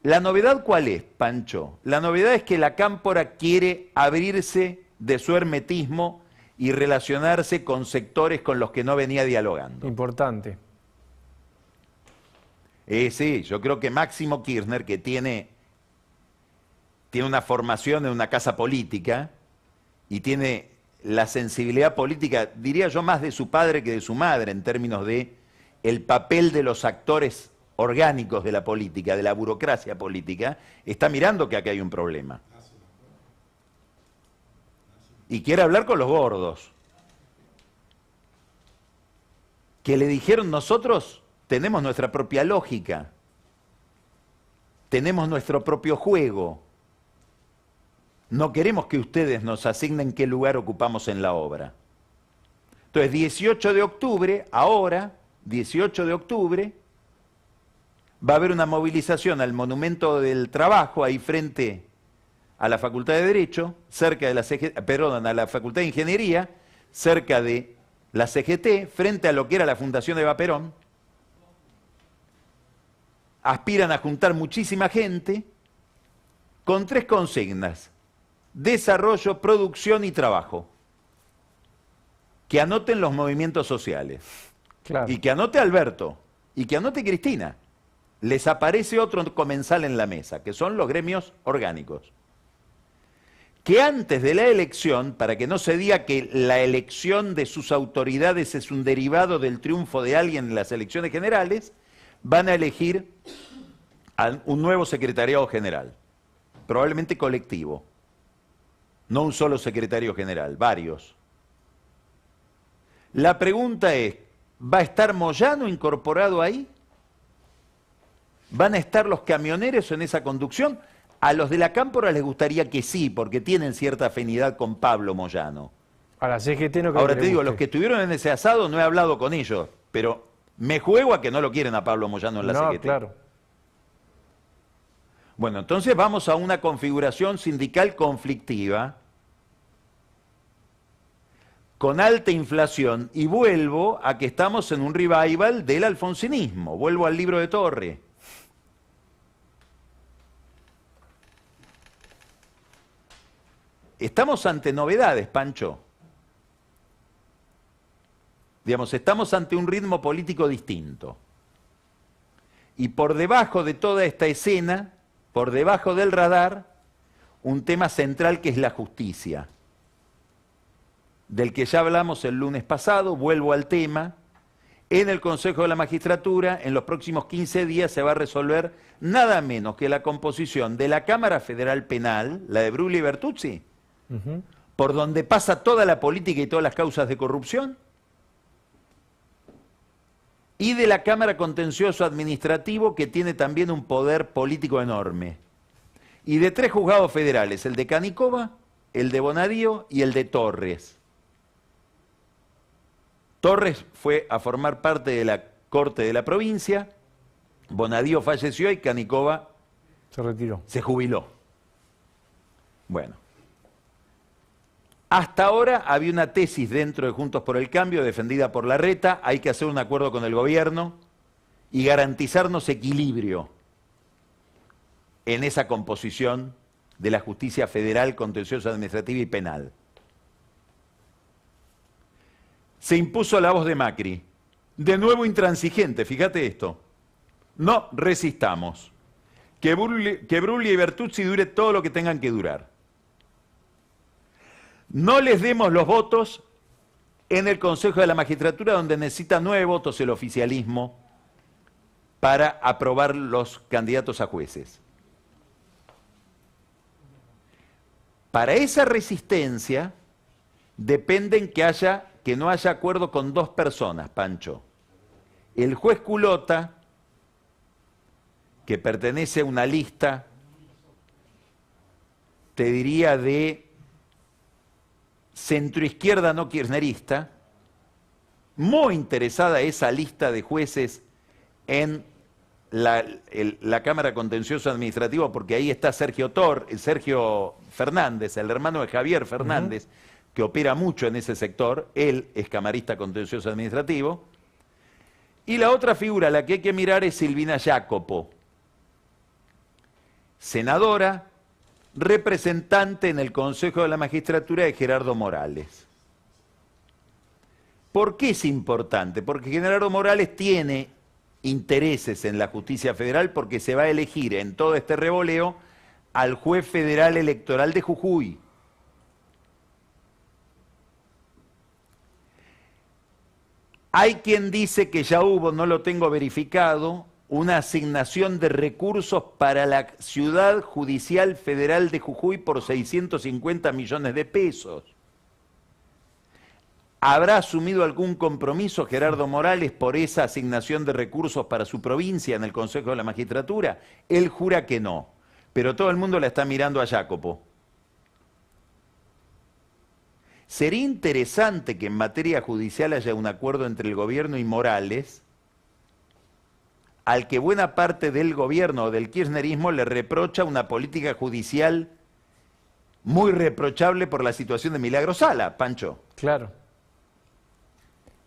Speaker 2: ¿La novedad cuál es, Pancho? La novedad es que la Cámpora quiere abrirse de su hermetismo y relacionarse con sectores con los que no venía dialogando.
Speaker 1: Importante.
Speaker 2: Sí, yo creo que Máximo Kirchner, que tiene una formación en una casa política y tiene la sensibilidad política, diría yo, más de su padre que de su madre, en términos de el papel de los actores orgánicos de la política, de la burocracia política, está mirando que acá hay un problema. Y quiere hablar con los gordos, que le dijeron: nosotros tenemos nuestra propia lógica, tenemos nuestro propio juego, no queremos que ustedes nos asignen qué lugar ocupamos en la obra. Entonces, 18 de octubre, ahora, 18 de octubre, va a haber una movilización al Monumento del Trabajo, ahí frente a la Facultad de Derecho, cerca de la a la Facultad de Ingeniería, cerca de la CGT, frente a lo que era la Fundación Eva Perón. Aspiran a juntar muchísima gente con 3 consignas: desarrollo, producción y trabajo. Que anoten los movimientos sociales.
Speaker 1: Claro.
Speaker 2: Y que anote Alberto, y que anote Cristina. Les aparece otro comensal en la mesa, que son los gremios orgánicos. Que antes de la elección, para que no se diga que la elección de sus autoridades es un derivado del triunfo de alguien en las elecciones generales, van a elegir a un nuevo secretariado general, probablemente colectivo, no un solo secretario general, varios. La pregunta es, ¿va a estar Moyano incorporado ahí? ¿Van a estar los camioneros en esa conducción? A los de la Cámpora les gustaría que sí, porque tienen cierta afinidad con Pablo Moyano.
Speaker 1: A la CGT no creo.
Speaker 2: Ahora
Speaker 1: que
Speaker 2: te
Speaker 1: le
Speaker 2: digo,
Speaker 1: guste.
Speaker 2: los que estuvieron en ese asado no he hablado con ellos, pero me juego a que no lo quieren a Pablo Moyano en la CGT.
Speaker 1: Claro.
Speaker 2: Bueno, entonces vamos a una configuración sindical conflictiva, con alta inflación, y vuelvo a que estamos en un revival del alfonsinismo, vuelvo al libro de Torre. Estamos ante novedades, Pancho. Digamos, estamos ante un ritmo político distinto. Y por debajo de toda esta escena, por debajo del radar, un tema central que es la justicia, del que ya hablamos el lunes pasado. Vuelvo al tema. En el Consejo de la Magistratura, en los próximos 15 días se va a resolver nada menos que la composición de la Cámara Federal Penal, la de Bruglia y Bertuzzi, por donde pasa toda la política y todas las causas de corrupción, y de la Cámara Contencioso Administrativo, que tiene también un poder político enorme. y de 3 juzgados federales, el de Canicova, el de Bonadío y el de Torres. Torres fue a formar parte de la Corte de la provincia, Bonadío falleció y Canicova
Speaker 1: se retiró.
Speaker 2: Se jubiló. Bueno. Hasta ahora había una tesis dentro de Juntos por el Cambio, defendida por Larreta, hay que hacer un acuerdo con el gobierno y garantizarnos equilibrio en esa composición de la justicia federal, contenciosa, administrativa y penal. Se impuso la voz de Macri, de nuevo intransigente, fíjate esto. No resistamos. Que Bruglia y Bertuzzi dure todo lo que tengan que durar. No les demos los votos en el Consejo de la Magistratura, donde necesita 9 votos el oficialismo para aprobar los candidatos a jueces. Para esa resistencia dependen que no haya acuerdo con 2 personas, Pancho. El juez Culota, que pertenece a una lista, te diría de centroizquierda no kirchnerista, muy interesada esa lista de jueces en la Cámara Contencioso Administrativo, porque ahí está Sergio Fernández, el hermano de Javier Fernández, que opera mucho en ese sector, él es camarista contencioso administrativo. Y la otra figura a la que hay que mirar es Silvina Jacopo, senadora, representante en el Consejo de la Magistratura de Gerardo Morales. ¿Por qué es importante? Porque Gerardo Morales tiene intereses en la justicia federal porque se va a elegir en todo este revoleo al juez federal electoral de Jujuy. Hay quien dice que ya hubo, no lo tengo verificado, una asignación de recursos para la Ciudad Judicial Federal de Jujuy por 650 millones de pesos. ¿Habrá asumido algún compromiso Gerardo Morales por esa asignación de recursos para su provincia en el Consejo de la Magistratura? Él jura que no, pero todo el mundo la está mirando a Jacopo. Sería interesante que en materia judicial haya un acuerdo entre el gobierno y Morales, al que buena parte del gobierno o del kirchnerismo le reprocha una política judicial muy reprochable por la situación de Milagro Sala, Pancho.
Speaker 1: Claro.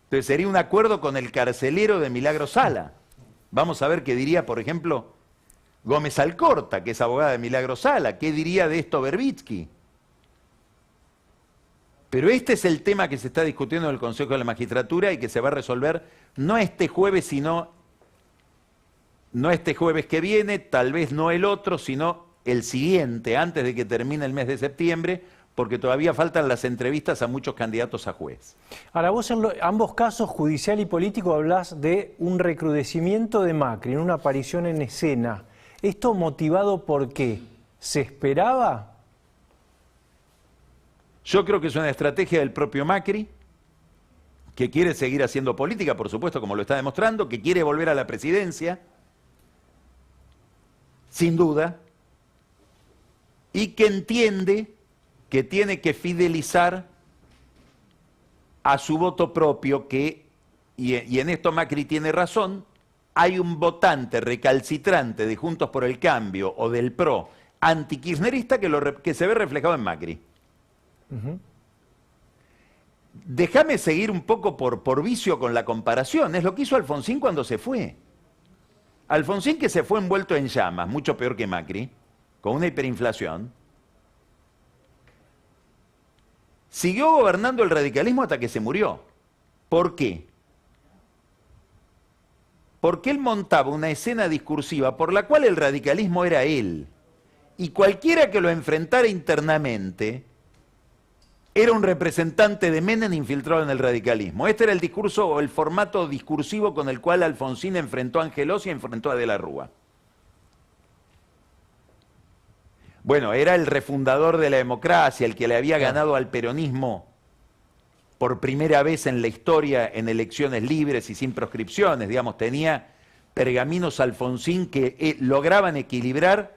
Speaker 2: Entonces sería un acuerdo con el carcelero de Milagro Sala. Vamos a ver qué diría, por ejemplo, Gómez Alcorta, que es abogada de Milagro Sala. ¿Qué diría de esto Berbitsky? Pero este es el tema que se está discutiendo en el Consejo de la Magistratura y que se va a resolver no este jueves, sino no este jueves que viene, tal vez no el otro, sino el siguiente, antes de que termine el mes de septiembre, porque todavía faltan las entrevistas a muchos candidatos a juez.
Speaker 1: Ahora, vos en ambos casos, judicial y político, hablás de un recrudecimiento de Macri, en una aparición en escena. ¿Esto motivado por qué? ¿Se esperaba?
Speaker 2: Yo creo que es una estrategia del propio Macri, que quiere seguir haciendo política, por supuesto, como lo está demostrando, que quiere volver a la presidencia, sin duda, y que entiende que tiene que fidelizar a su voto propio, y en esto Macri tiene razón, hay un votante recalcitrante de Juntos por el Cambio o del PRO antikirchnerista que se ve reflejado en Macri. Déjame seguir un poco por vicio con la comparación, es lo que hizo Alfonsín cuando se fue. Alfonsín, que se fue envuelto en llamas, mucho peor que Macri, con una hiperinflación, siguió gobernando el radicalismo hasta que se murió. ¿Por qué? Porque él montaba una escena discursiva por la cual el radicalismo era él. Y cualquiera que lo enfrentara internamente era un representante de Menem infiltrado en el radicalismo. Este era el discurso o el formato discursivo con el cual Alfonsín enfrentó a Angelós y enfrentó a De la Rúa. Bueno, era el refundador de la democracia, el que le había ganado al peronismo por primera vez en la historia en elecciones libres y sin proscripciones. Digamos, tenía pergaminos Alfonsín que lograban equilibrar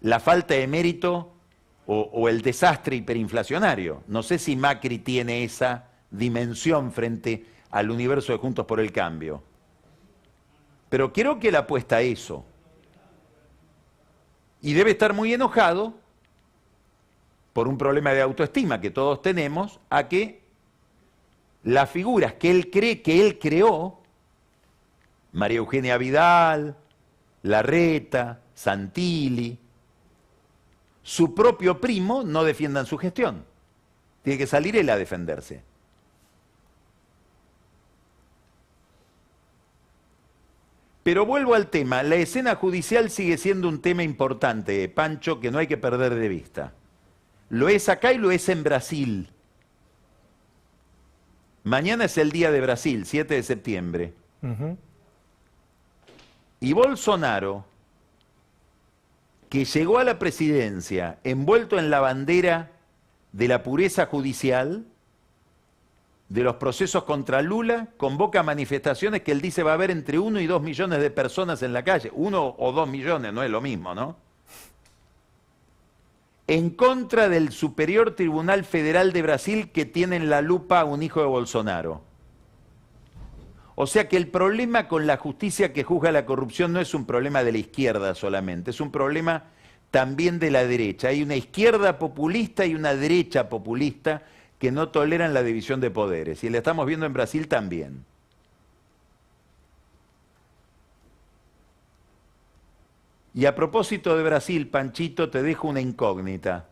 Speaker 2: la falta de mérito o el desastre hiperinflacionario. No sé si Macri tiene esa dimensión frente al universo de Juntos por el Cambio. Pero creo que él apuesta a eso. Y debe estar muy enojado por un problema de autoestima que todos tenemos, a que las figuras que él cree que él creó, María Eugenia Vidal, Larreta, Santilli, su propio primo, no defiendan su gestión. Tiene que salir él a defenderse. Pero vuelvo al tema, la escena judicial sigue siendo un tema importante, Pancho, que no hay que perder de vista. Lo es acá y lo es en Brasil. Mañana es el día de Brasil, 7 de septiembre. Y Bolsonaro, que llegó a la presidencia envuelto en la bandera de la pureza judicial, de los procesos contra Lula, convoca manifestaciones que él dice va a haber entre 1 y 2 millones de personas en la calle. 1 o 2 millones, no es lo mismo, ¿no? En contra del Superior Tribunal Federal de Brasil, que tiene en la lupa a un hijo de Bolsonaro. O sea que el problema con la justicia que juzga la corrupción no es un problema de la izquierda solamente, es un problema también de la derecha. Hay una izquierda populista y una derecha populista que no toleran la división de poderes. Y la estamos viendo en Brasil también. Y a propósito de Brasil, Panchito, te dejo una incógnita.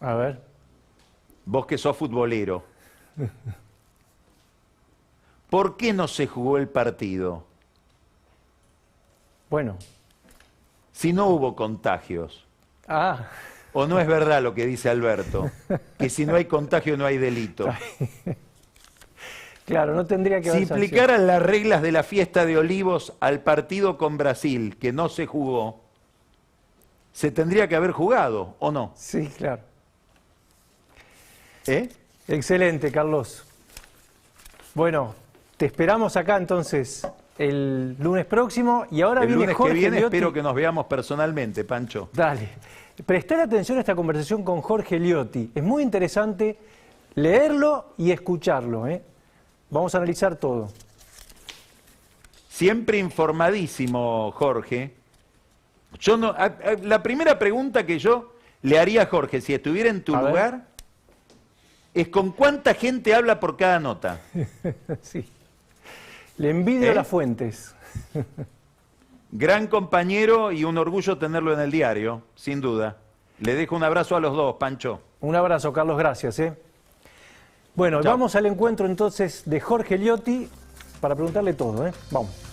Speaker 1: A ver.
Speaker 2: Vos que sos futbolero. ¿Por qué no se jugó el partido?
Speaker 1: Bueno.
Speaker 2: Si no hubo contagios.
Speaker 1: Ah.
Speaker 2: ¿O no es verdad lo que dice Alberto? Que si no hay contagio no hay delito.
Speaker 1: Claro, no tendría que haber
Speaker 2: Si implicaran las reglas de la fiesta de Olivos al partido con Brasil, que no se jugó, se tendría que haber jugado, ¿o no?
Speaker 1: Sí, claro.
Speaker 2: ¿Eh?
Speaker 1: Excelente, Carlos. Bueno, te esperamos acá entonces el lunes próximo y ahora
Speaker 2: el
Speaker 1: viene
Speaker 2: lunes
Speaker 1: Jorge
Speaker 2: que viene
Speaker 1: Liotti.
Speaker 2: espero que nos veamos personalmente, Pancho.
Speaker 1: Dale. Prestar atención a esta conversación con Jorge Liotti. Es muy interesante leerlo y escucharlo, ¿eh? Vamos a analizar todo.
Speaker 2: Siempre informadísimo, Jorge. Yo no, la primera pregunta que yo le haría a Jorge, si estuviera en tu lugar, es ¿con cuánta gente habla por cada nota?
Speaker 1: Sí. Le envidio las fuentes.
Speaker 2: Gran compañero y un orgullo tenerlo en el diario, sin duda. Le dejo un abrazo a los dos, Pancho.
Speaker 1: Un abrazo, Carlos, gracias. Bueno,
Speaker 2: chao.
Speaker 1: Vamos al encuentro entonces de Jorge Liotti para preguntarle todo. Vamos.